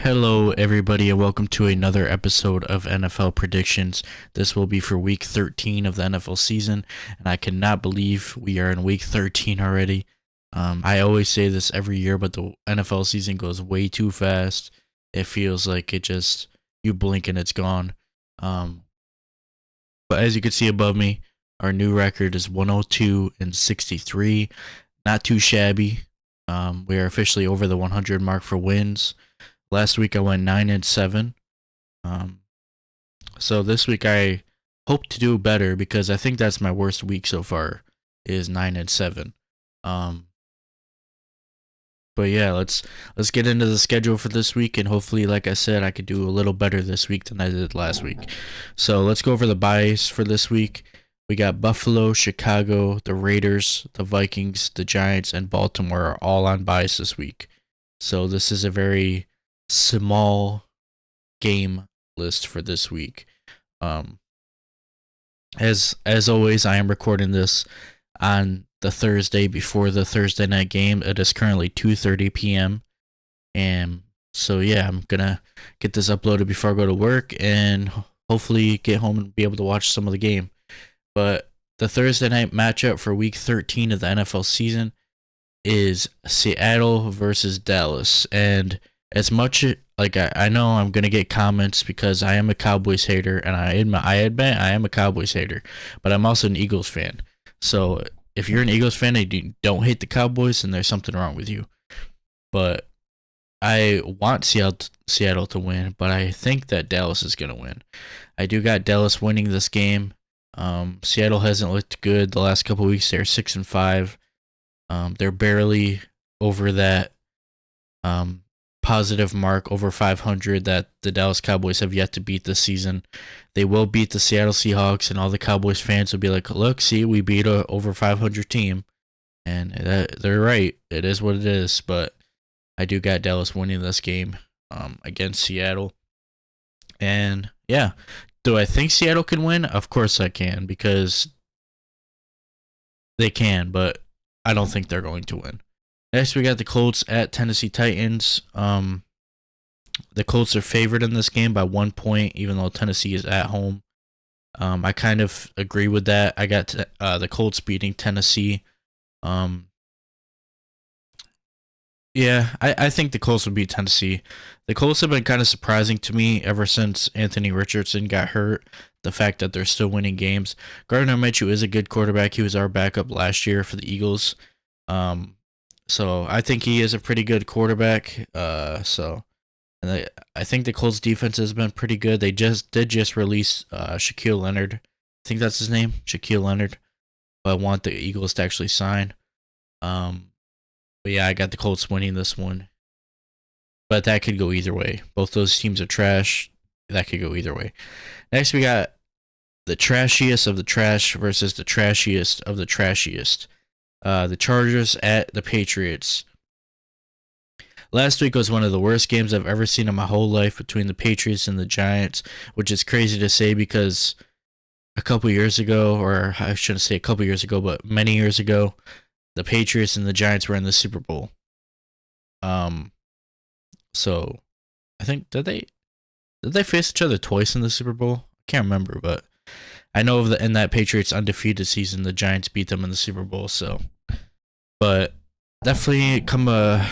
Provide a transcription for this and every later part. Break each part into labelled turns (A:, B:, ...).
A: Hello, everybody, and welcome to another episode of NFL Predictions. This will be for week 13 of the NFL season, and I cannot believe we are in week 13 already. I always say this every year, but the NFL season goes way too fast. It feels like you blink and it's gone. Um, but as you can see above me, our new record is 102 and 63. Not too shabby. We are officially over the 100 mark for wins. Last week I went 9-7. Um, so this week I hope to do better because I think that's my worst week so far is 9-7. Um, but yeah, let's get into the schedule for this week, and hopefully, like I said, I could do a little better this week than I did last week. So let's go over the buys for this week. We got Buffalo, Chicago, the Raiders, the Vikings, the Giants, and Baltimore are all on buys this week. So this is a very small game list for this week. Um, as always, I am recording this on the Thursday before the Thursday night game. It is currently 2:30 p.m. and so yeah, I'm gonna get this uploaded before I go to work and hopefully get home and be able to watch some of the game. But the Thursday night matchup for week 13 of the NFL season is Seattle versus Dallas. And as much like I know I'm gonna get comments because I am a Cowboys hater, and I admit I am a Cowboys hater, but I'm also an Eagles fan. So if you're an Eagles fan and you don't hate the Cowboys, then there's something wrong with you. But I want Seattle to win, but I think that Dallas is gonna win. I do got Dallas winning this game. Seattle hasn't looked good the last couple weeks. They're 6-5. They're barely over that positive mark over 500 that the Dallas Cowboys have yet to beat this season. They will beat the Seattle Seahawks, and all the Cowboys fans will be like, "Look, see, we beat a over 500 team," and they're right. It is what it is. But I do got Dallas winning this game against Seattle, and yeah. Do I think Seattle can win? Of course I can, because they can, but I don't think they're going to win. Next, we got the Colts at Tennessee Titans. The Colts are favored in this game by 1 point, even though Tennessee is at home. I kind of agree with that. I got the Colts beating Tennessee. Yeah, I think the Colts will beat Tennessee. The Colts have been kind of surprising to me ever since Anthony Richardson got hurt. The fact that they're still winning games. Gardner Minshew is a good quarterback. He was our backup last year for the Eagles. So I think he is a pretty good quarterback. And I think the Colts defense has been pretty good. They just release Shaquille Leonard. I think that's his name, Shaquille Leonard. But I want the Eagles to actually sign. But yeah, I got the Colts winning this one. But that could go either way. Both those teams are trash. That could go either way. Next, we got the trashiest of the trash versus the trashiest of the trashiest. The Chargers at the Patriots. Last week was one of the worst games I've ever seen in my whole life between the Patriots and the Giants, which is crazy to say because a couple years ago, or I shouldn't say a couple years ago, but many years ago, the Patriots and the Giants were in the Super Bowl. So I think did they face each other twice in the Super Bowl? I can't remember, but I know in that Patriots undefeated season, the Giants beat them in the Super Bowl. So, but definitely come a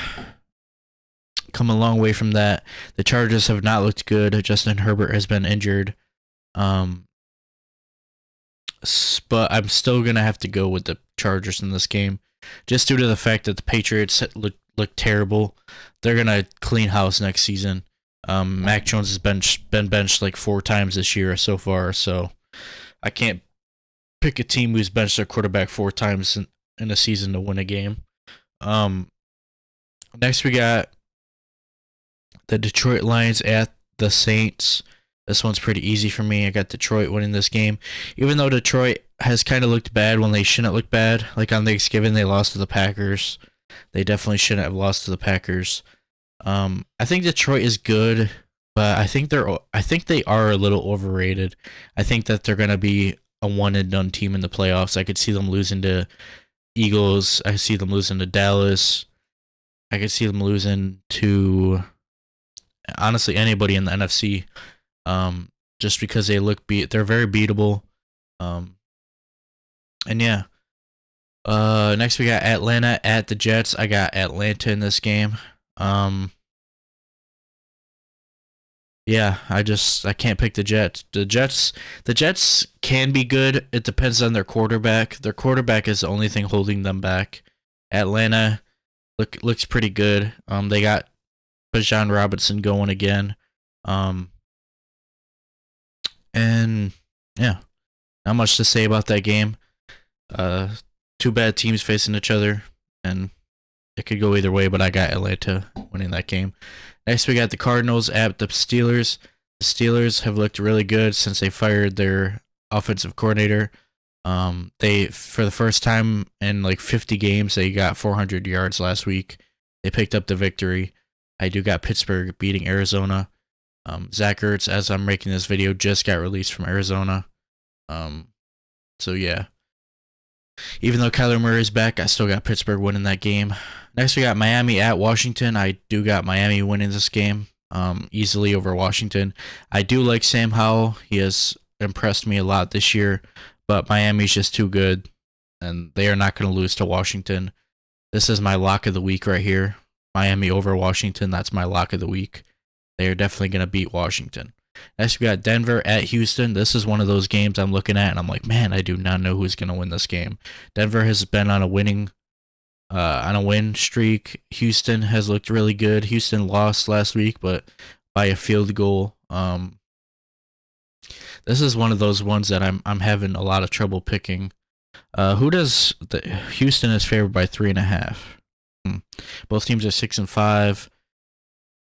A: long way from that. The Chargers have not looked good. Justin Herbert has been injured. But I'm still gonna have to go with the Chargers in this game, just due to the fact that the Patriots look terrible. They're gonna clean house next season. Mac Jones has been benched like 4 times this year so far, so I can't pick a team who's benched their quarterback 4 times in a season to win a game. Next we got the Detroit Lions at the Saints. This one's pretty easy for me. I got Detroit winning this game. Even though Detroit has kind of looked bad when they shouldn't look bad. Like on Thanksgiving, they lost to the Packers. They definitely shouldn't have lost to the Packers. I think Detroit is good, but I think they are a little overrated. I think that they're gonna be a one and done team in the playoffs. I could see them losing to Eagles. I see them losing to Dallas. I could see them losing to honestly anybody in the NFC. Just because they're very beatable. Um, and yeah. Next we got Atlanta at the Jets. I got Atlanta in this game. Um, yeah, I can't pick the Jets. The Jets can be good. It depends on their quarterback. Their quarterback is the only thing holding them back. Atlanta looks pretty good. They got Bijan Robinson going again. Um, and yeah, not much to say about that game. Uh, Two bad teams facing each other, and it could go either way, but I got Atlanta winning that game. Next, we got the Cardinals at the Steelers. The Steelers have looked really good since they fired their offensive coordinator. They, for the first time in like 50 games, they got 400 yards last week. They picked up the victory. I do got Pittsburgh beating Arizona. Zach Ertz, as I'm making this video, just got released from Arizona. So yeah. Even though Kyler Murray is back, I still got Pittsburgh winning that game. Next, we got Miami at Washington. I do got Miami winning this game easily over Washington. I do like Sam Howell. He has impressed me a lot this year, but Miami's just too good, and they are not going to lose to Washington. This is my lock of the week right here. Miami over Washington. That's my lock of the week. They are definitely going to beat Washington. Next, we got Denver at Houston. This is one of those games I'm looking at, and I'm like, man, I do not know who's going to win this game. Denver has been on a win streak. Houston has looked really good. Houston lost last week, but by a field goal. This is one of those ones that I'm having a lot of trouble picking. Houston is favored by 3.5. Both teams are 6-5.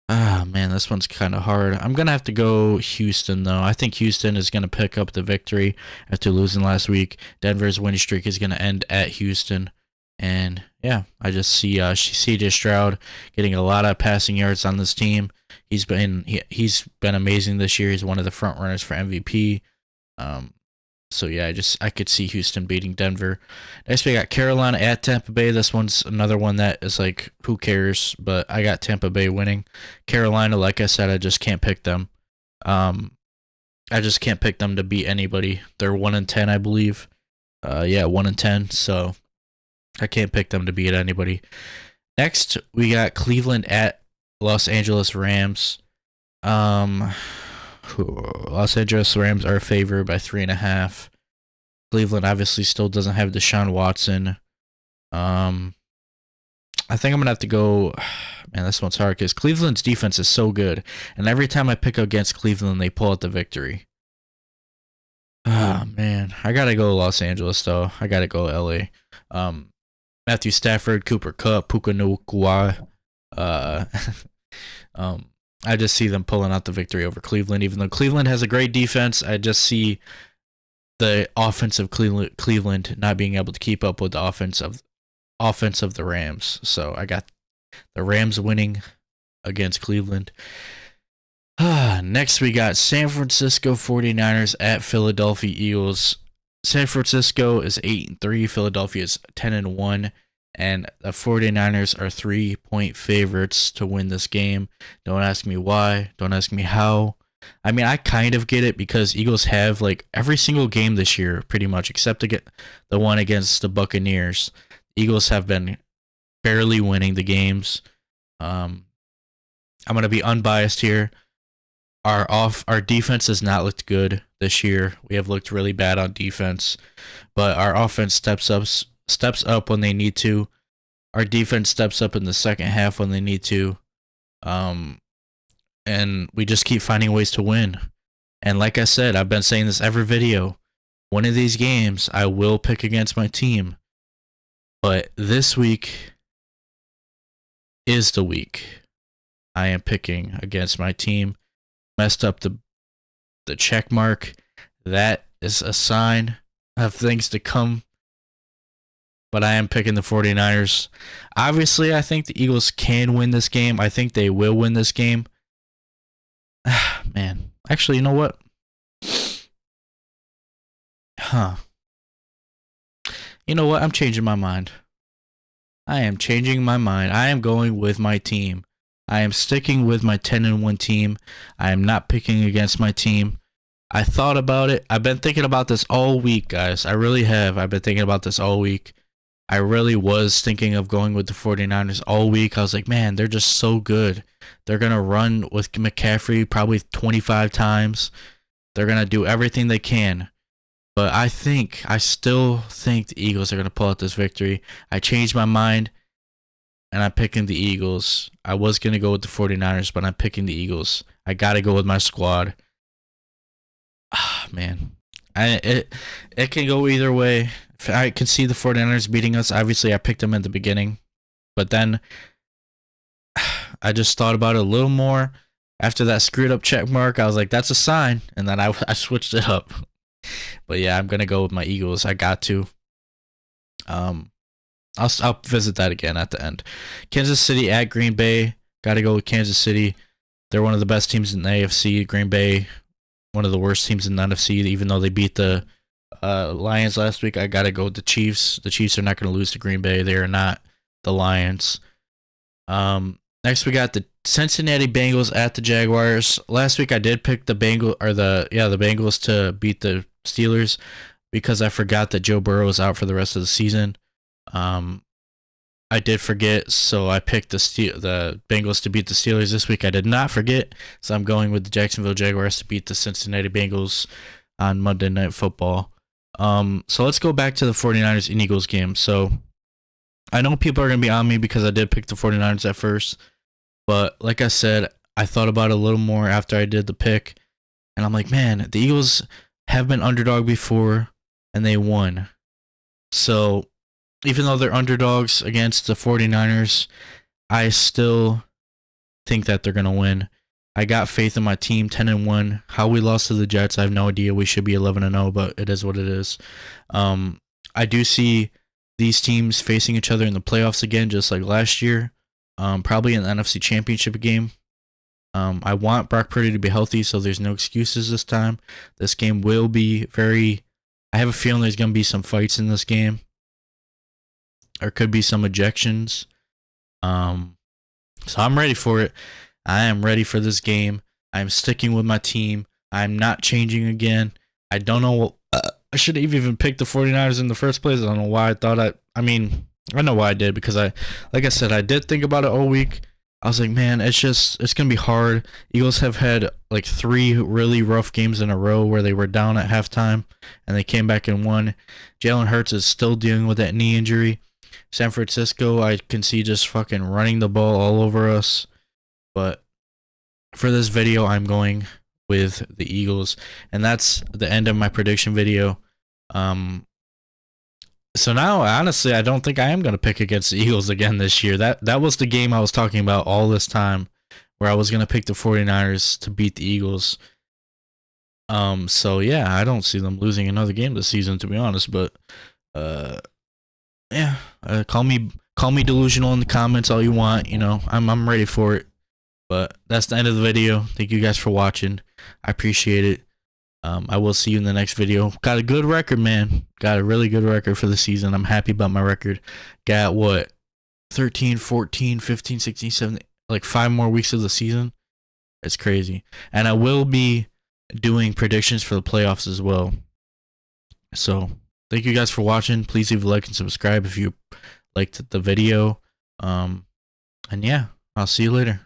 A: Ah, man, this one's kind of hard. I'm going to have to go Houston, though. I think Houston is going to pick up the victory after losing last week. Denver's winning streak is going to end at Houston. And, yeah, I just see C.J. Stroud getting a lot of passing yards on this team. He's been amazing this year. He's one of the front runners for MVP. So yeah, I could see Houston beating Denver. Next, we got Carolina at Tampa Bay. This one's another one that is like, who cares? But I got Tampa Bay winning. Carolina, like I said, I just can't pick them. I just can't pick them to beat anybody. They're 1-10, I believe. 1-10. So I can't pick them to beat anybody. Next, we got Cleveland at Los Angeles Rams. Los Angeles Rams are favored by 3.5. Cleveland obviously still doesn't have Deshaun Watson. I think I'm gonna have to go. Man, this one's hard because Cleveland's defense is so good, and every time I pick against Cleveland, they pull out the victory. Ah, man, I gotta go Los Angeles though. I gotta go LA. Matthew Stafford, Cooper Kupp, Puka Nacua. I just see them pulling out the victory over Cleveland, even though Cleveland has a great defense. I just see the offense of Cleveland not being able to keep up with the offense of the Rams. So I got the Rams winning against Cleveland. Next, we got San Francisco 49ers at Philadelphia Eagles. San Francisco is 8-3. Philadelphia is 10-1. And the 49ers are 3-point favorites to win this game. Don't ask me why. Don't ask me how. I mean, I kind of get it because Eagles have like every single game this year, pretty much, except to get the one against the Buccaneers. Eagles have been barely winning the games. I'm going to be unbiased here. Our defense has not looked good this year. We have looked really bad on defense, but our offense steps up when they need to. Our defense steps up in the second half when they need to. And we just keep finding ways to win. And like I said, I've been saying this every video. One of these games, I will pick against my team. But this week is the week I am picking against my team. Messed up the check mark. That is a sign of things to come. But I am picking the 49ers. Obviously, I think the Eagles can win this game. I think they will win this game. Man. Actually, you know what? You know what? I'm changing my mind. I am changing my mind. I am going with my team. I am sticking with my 10-1 team. I am not picking against my team. I thought about it. I've been thinking about this all week, guys. I really have. I've been thinking about this all week. I really was thinking of going with the 49ers all week. I was like, man, they're just so good. They're going to run with McCaffrey probably 25 times. They're going to do everything they can. But I still think the Eagles are going to pull out this victory. I changed my mind, and I'm picking the Eagles. I was going to go with the 49ers, but I'm picking the Eagles. I got to go with my squad. Ah, man. It can go either way. I can see the 49ers beating us. Obviously, I picked them at the beginning. But then I just thought about it a little more. After that screwed up check mark, I was like, that's a sign. And then I switched it up. But yeah, I'm going to go with my Eagles. I got to. I'll visit that again at the end. Kansas City at Green Bay. Got to go with Kansas City. They're one of the best teams in the AFC. Green Bay, one of the worst teams in the NFC, even though they beat the Lions last week. I got to go with the Chiefs. The Chiefs are not going to lose to Green Bay. They are not the Lions. Next, we got the Cincinnati Bengals at the Jaguars. Last week, I did pick the Bengals to beat the Steelers because I forgot that Joe Burrow is out for the rest of the season. I did forget, so I picked the Bengals to beat the Steelers this week. I did not forget, so I'm going with the Jacksonville Jaguars to beat the Cincinnati Bengals on Monday Night Football. So let's go back to the 49ers and Eagles game. So I know people are going to be on me because I did pick the 49ers at first, but like I said, I thought about it a little more after I did the pick, and I'm like, man, the Eagles have been underdog before, and they won. So even though they're underdogs against the 49ers, I still think that they're going to win. I got faith in my team, 10-1. How we lost to the Jets, I have no idea. We should be 11-0, but it is what it is. I do see these teams facing each other in the playoffs again, just like last year. Probably in the NFC Championship game. I want Brock Purdy to be healthy, so there's no excuses this time. This game will be I have a feeling there's going to be some fights in this game. Or could be some ejections. So I'm ready for it. I am ready for this game. I'm sticking with my team. I'm not changing again. I don't know. I should have even picked the 49ers in the first place. I don't know why I thought I know why I did, because like I said, I did think about it all week. I was like, man, it's going to be hard. Eagles have had like 3 really rough games in a row where they were down at halftime and they came back and won. Jalen Hurts is still dealing with that knee injury. San Francisco, I can see just fucking running the ball all over us. But for this video, I'm going with the Eagles. And that's the end of my prediction video. So now, honestly, I don't think I am going to pick against the Eagles again this year. That was the game I was talking about all this time, where I was going to pick the 49ers to beat the Eagles. So yeah, I don't see them losing another game this season, to be honest. But yeah, call me delusional in the comments all you want. You know, I'm ready for it. But that's the end of the video. Thank you guys for watching. I appreciate it. I will see you in the next video. Got a good record, man. Got a really good record for the season. I'm happy about my record. Got what? 13, 14, 15, 16, 17, like 5 more weeks of the season. It's crazy. And I will be doing predictions for the playoffs as well. So thank you guys for watching. Please leave a like and subscribe if you liked the video. And yeah, I'll see you later.